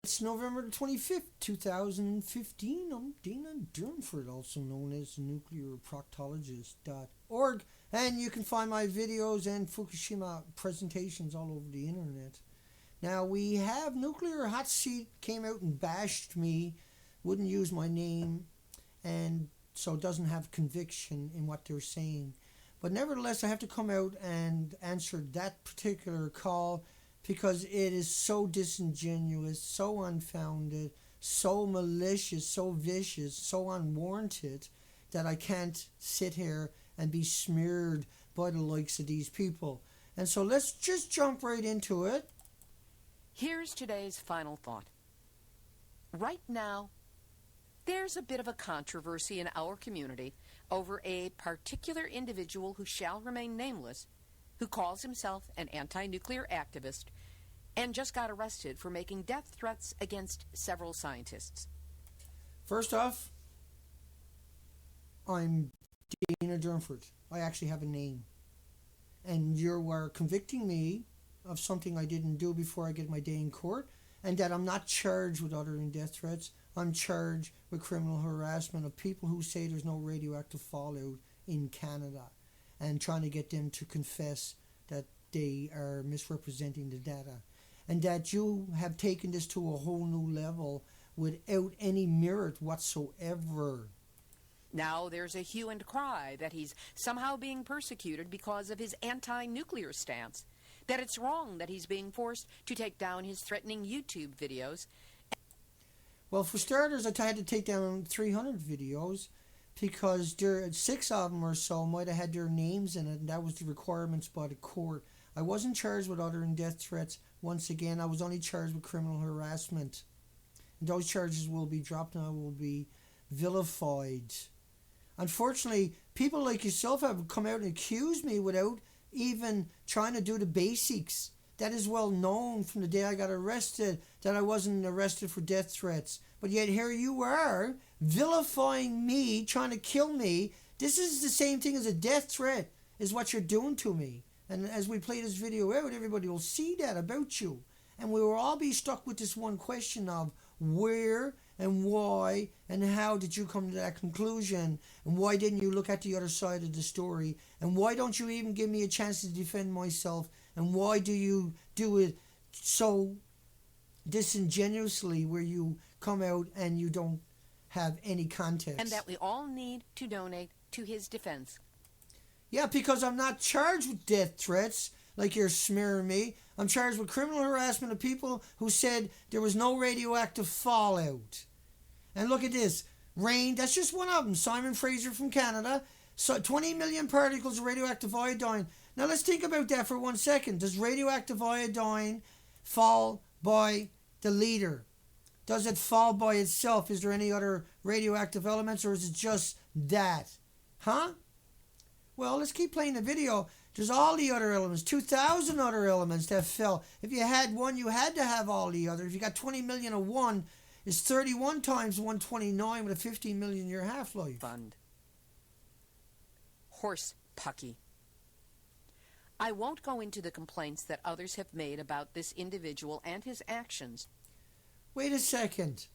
It's November the 25th, 2015. I'm danadurnford, also known as nuclearproctologist.org. And you can find my videos and Fukushima presentations all over the internet. Now, we have Nuclear Hotseat came out and bashed me, wouldn't use my name, and so doesn't have conviction in what they're saying. But nevertheless, I have to come out and answer that particular call because it is so disingenuous, so unfounded, so malicious, so vicious, so unwarranted that I can't sit here and be smeared by the likes of these people. And so let's just jump right into it. Here's today's final thought. Right now, there's a bit of a controversy in our community over a particular individual who shall remain nameless, who calls himself an anti-nuclear activist and just got arrested for making death threats against several scientists. First off, I'm danadurnford. I actually have a name. And you are convicting me of something I didn't do before I get my day in court, and that I'm not charged with uttering death threats. I'm charged with criminal harassment of people who say there's no radioactive fallout in Canada and trying to get them to confess that they are misrepresenting the data, and that you have taken this to a whole new level without any merit whatsoever. Now there's a hue and cry that he's somehow being persecuted because of his anti-nuclear stance, that it's wrong that he's being forced to take down his threatening YouTube videos. Well, for starters, I had to take down 300 videos because there 6 of them or so might have had their names in it, and that was the requirements by the court. I wasn't charged with uttering death threats. Once again, I was only charged with criminal harassment. And those charges will be dropped and I will be vilified. Unfortunately, people like yourself have come out and accused me without even trying to do the basics. That is well known from the day I got arrested, that I wasn't arrested for death threats. But yet here you are, vilifying me, trying to kill me. This is the same thing as a death threat, is what you're doing to me. And as we play this video out, everybody will see that about you. And we will all be stuck with this one question of where and why and how did you come to that conclusion? And why didn't you look at the other side of the story? And why don't you even give me a chance to defend myself? And why do you do it so disingenuously where you come out and you don't have any context? And that we all need to donate to his defense. Yeah, because I'm not charged with death threats like you're smearing me. I'm charged with criminal harassment of people who said there was no radioactive fallout. And look at this. Rain, that's just one of them. Simon Fraser from Canada. So 20 million particles of radioactive iodine. Now let's think about that for 1 second. Does radioactive iodine fall by the liter? Does it fall by itself? Is there any other radioactive elements, or is it just that? Huh? Well, let's keep playing the video. There's all the other elements, 2,000 other elements that fell. If you had one, you had to have all the others. If you got 20 million of one, it's 31 times 129 with a 15 million year half-life. Fund. Horse pucky. I won't go into the complaints that others have made about this individual and his actions. Wait a second.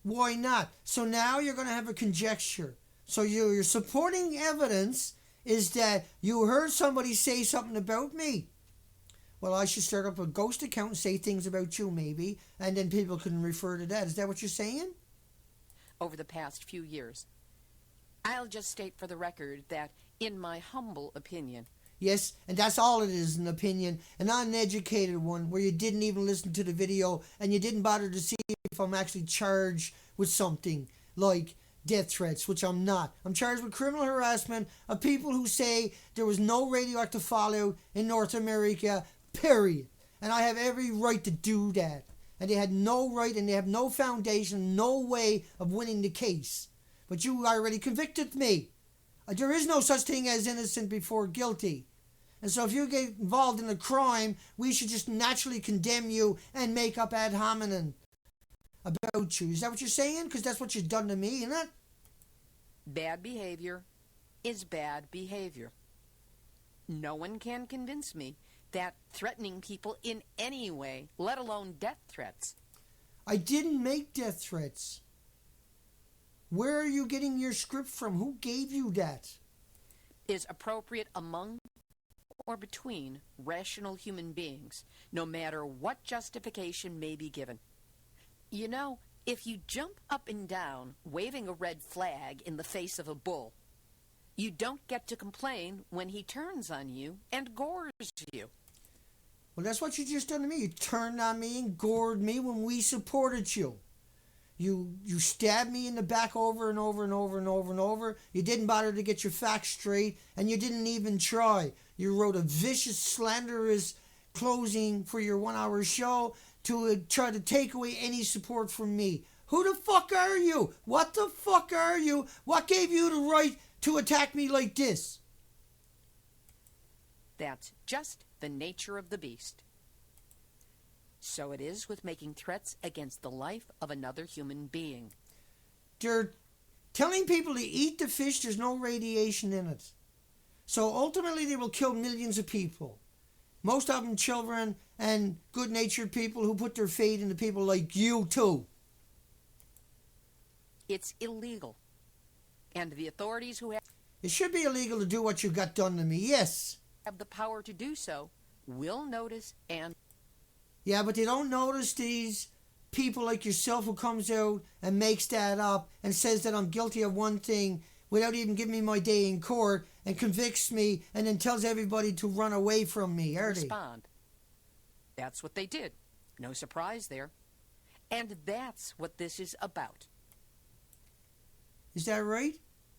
Why not? So now you're going to have a conjecture. So your supporting evidence is that you heard somebody say something about me. Well, I should start up a ghost account and say things about you, maybe, and then people can refer to that. Is that what you're saying? Over the past few years, I'll just state for the record that, in my humble opinion... Yes, and that's all it is, an opinion, an uneducated one, where you didn't even listen to the video and you didn't bother to see if I'm actually charged with something like death threats, which I'm not. I'm charged with criminal harassment of people who say there was no radioactive fallout in North America, period. And I have every right to do that. And they had no right, and they have no foundation, no way of winning the case. But you already convicted me. There is no such thing as innocent before guilty. And so if you get involved in a crime, we should just naturally condemn you and make up ad hominem about you. Is that what you're saying? Because that's what you've done to me, isn't it? Bad behavior is bad behavior. No one can convince me that threatening people in any way, let alone death threats, I didn't make death threats. Where are you getting your script from? Who gave you that? Is appropriate among or between rational human beings, no matter what justification may be given. You know, if you jump up and down waving a red flag in the face of a bull, you don't get to complain when he turns on you and gores you. Well, that's what you just done to me. You turned on me and gored me when we supported you. You stabbed me in the back over and over and over and over and over. You didn't bother to get your facts straight, and you didn't even try. You wrote a vicious, slanderous closing for your 1 hour show to try to take away any support from me. Who the fuck are you? What the fuck are you? What gave you the right to attack me like this? That's just the nature of the beast. So it is with making threats against the life of another human being. They're telling people to eat the fish, there's no radiation in it. So ultimately they will kill millions of people. Most of them children and good-natured people who put their faith into people like you too. It's illegal. And the authorities who It should be illegal to do what you got done to me, yes. have the power to do so will notice and... Yeah, but they don't notice these people like yourself who comes out and makes that up and says that I'm guilty of one thing without even giving me my day in court and convicts me and then tells everybody to run away from me, are they? respond. That's what they did. No surprise there. And that's what this is about. Is that right?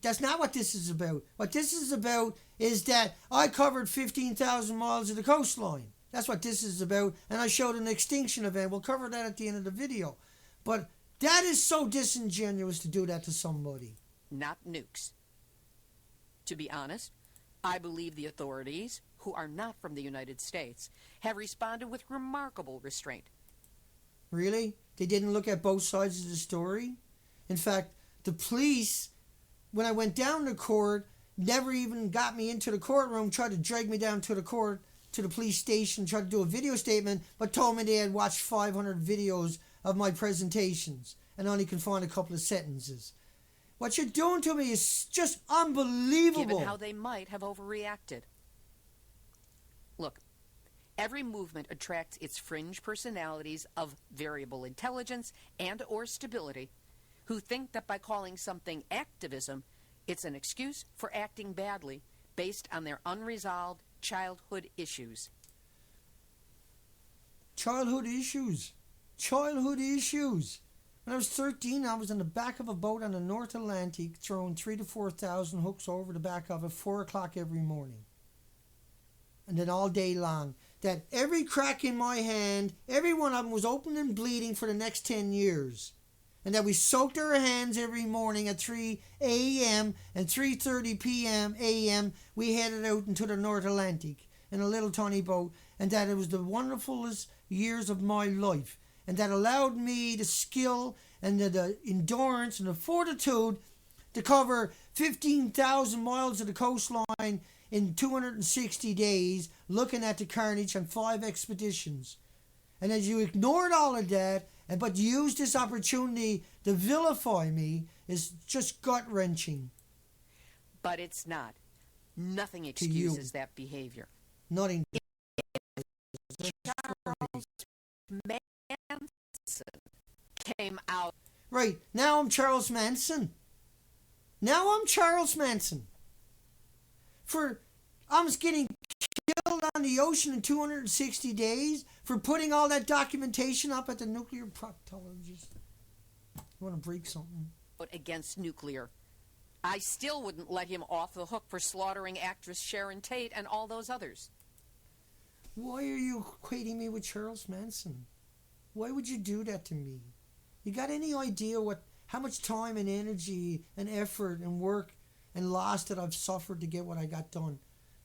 That's not what this is about. What this is about is that I covered 15,000 miles of the coastline. That's what this is about. And I showed an extinction event. We'll cover that at the end of the video. But that is so disingenuous to do that to somebody. Not nukes. To be honest, I believe the authorities, who are not from the United States, have responded with remarkable restraint. Really? They didn't look at both sides of the story? In fact, the police, when I went down to court, never even got me into the courtroom, tried to drag me down to the court, to the police station, tried to do a video statement, but told me they had watched 500 videos of my presentations and only can find a couple of sentences. What you're doing to me is just unbelievable. Given how they might have overreacted. Look, every movement attracts its fringe personalities of variable intelligence and or stability who think that by calling something activism, it's an excuse for acting badly based on their unresolved childhood issues. Childhood issues. Childhood issues. When I was 13, I was in the back of a boat on the North Atlantic throwing 3,000 to 4,000 hooks over the back of it 4 o'clock every morning. And then all day long. That every crack in my hand, every one of them was open and bleeding for the next 10 years. And that we soaked our hands every morning at 3 a.m. and 3:30 p.m. a.m. we headed out into the North Atlantic in a little tiny boat, and that it was the wonderfulest years of my life, and that allowed me the skill and the endurance and the fortitude to cover 15,000 miles of the coastline in 260 days, looking at the carnage on 5 expeditions. And as you ignored all of that, but use this opportunity to vilify me, is just gut-wrenching. But it's not. Nothing excuses that behavior. Nothing. Charles Manson came out. Right, now I'm Charles Manson. Now I'm Charles Manson. I was getting killed on the ocean in 260 days for putting all that documentation up at the nuclear proctologist. You want to break something? Against nuclear. I still wouldn't let him off the hook for slaughtering actress Sharon Tate and all those others. Why are you equating me with Charles Manson? Why would you do that to me? You got any idea how much time and energy and effort and work and loss that I've suffered to get what I got done?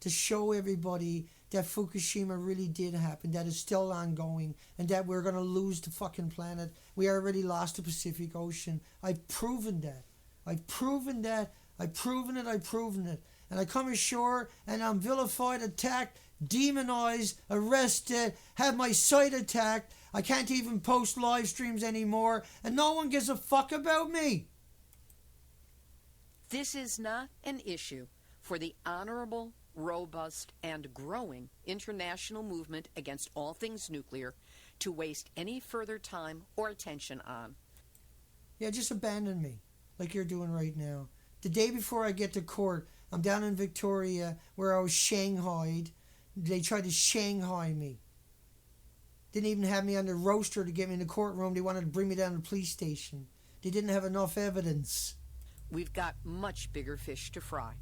To show everybody that Fukushima really did happen, that it's still ongoing, and that we're going to lose the fucking planet. We already lost the Pacific Ocean. I've proven that. I've proven that. I've proven it. And I come ashore and I'm vilified, attacked, demonized, arrested, have my site attacked. I can't even post live streams anymore, and no one gives a fuck about me. This is not an issue for the honorable, robust, and growing international movement against all things nuclear to waste any further time or attention on. Yeah, just abandon me, like you're doing right now. The day before I get to court, I'm down in Victoria where I was shanghaied. They tried to Shanghai me. Didn't even have me on the roster to get me in the courtroom. They wanted to bring me down to the police station. They didn't have enough evidence. We've got much bigger fish to fry.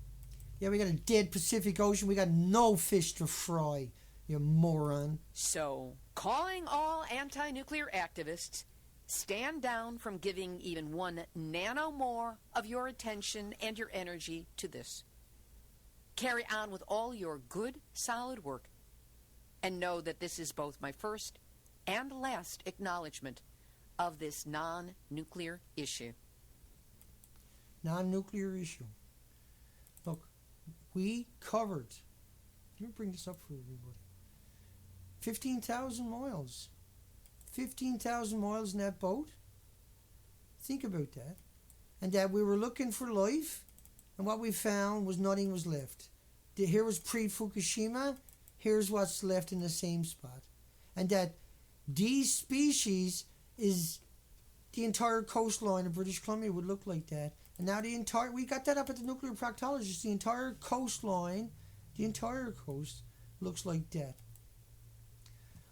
Yeah, we got a dead Pacific Ocean. We got no fish to fry, you moron. So, calling all anti-nuclear activists, stand down from giving even 1 nano more of your attention and your energy to this. Carry on with all your good, solid work, and know that this is both my first and last acknowledgement of this non-nuclear issue. Non-nuclear issue. Look, we covered, let me bring this up for everybody, 15,000 miles. 15,000 miles in that boat. Think about that. And that we were looking for life, and what we found was nothing was left. Here was pre-Fukushima, here's what's left in the same spot. And that these species is the entire coastline of British Columbia would look like that. And now we got that up at the nuclear proctologist, the entire coastline, the entire coast looks like that.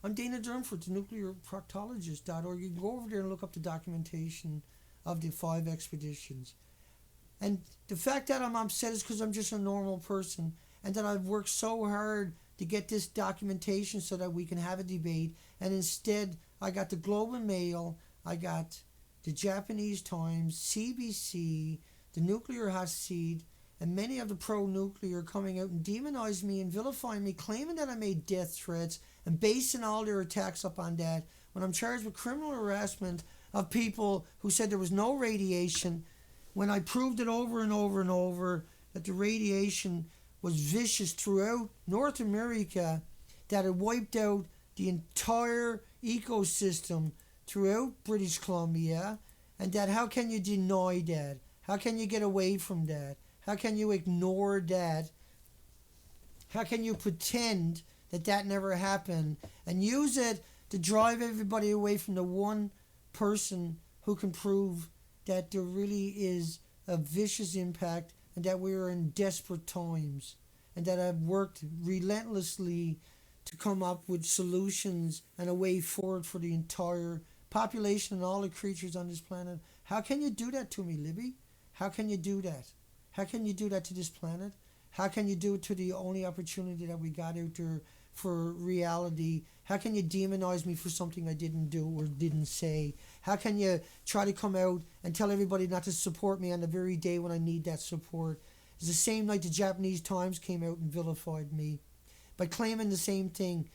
I'm danadurnford, nuclearproctologist.org. You can go over there and look up the documentation of the 5 expeditions. And the fact that I'm upset is because I'm just a normal person, and that I've worked so hard to get this documentation so that we can have a debate. And instead, I got the Globe and Mail, I got the Japanese Times, CBC, the Nuclear Hotseat, and many of the pro-nuclear coming out and demonizing me and vilifying me, claiming that I made death threats and basing all their attacks up on that, when I'm charged with criminal harassment of people who said there was no radiation, when I proved it over and over and over that the radiation was vicious throughout North America, that it wiped out the entire ecosystem throughout British Columbia, and that how can you deny that? How can you get away from that? How can you ignore that? How can you pretend that that never happened and use it to drive everybody away from the one person who can prove that there really is a vicious impact and that we are in desperate times, and that I've worked relentlessly to come up with solutions and a way forward for the entire population and all the creatures on this planet? How can you do that to me, Libby? How can you do that? How can you do that to this planet? How can you do it to the only opportunity that we got out there for reality? How can you demonize me for something I didn't do or didn't say? How can you try to come out and tell everybody not to support me on the very day when I need that support? It's the same night the Japanese Times came out and vilified me by claiming the same thing.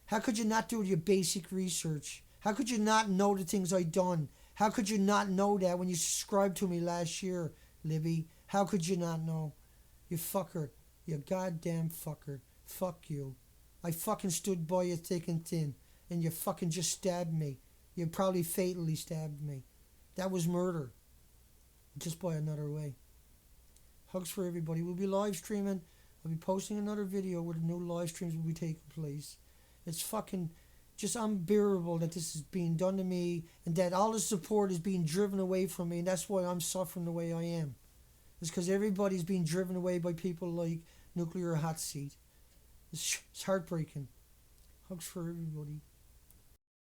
How could you not do your basic research? How could you not know the things I've done? How could you not know that when you subscribed to me last year, Libby? How could you not know? You fucker. You goddamn fucker. Fuck you. I fucking stood by you thick and thin, and you fucking just stabbed me. You probably fatally stabbed me. That was murder. Just by another way. Hugs for everybody. We'll be live streaming. I'll be posting another video where the new live streams will be taking place. It's fucking just unbearable that this is being done to me, and that all the support is being driven away from me, and that's why I'm suffering the way I am. It's because everybody's being driven away by people like Nuclear Hotseat. It's heartbreaking. Hugs for everybody.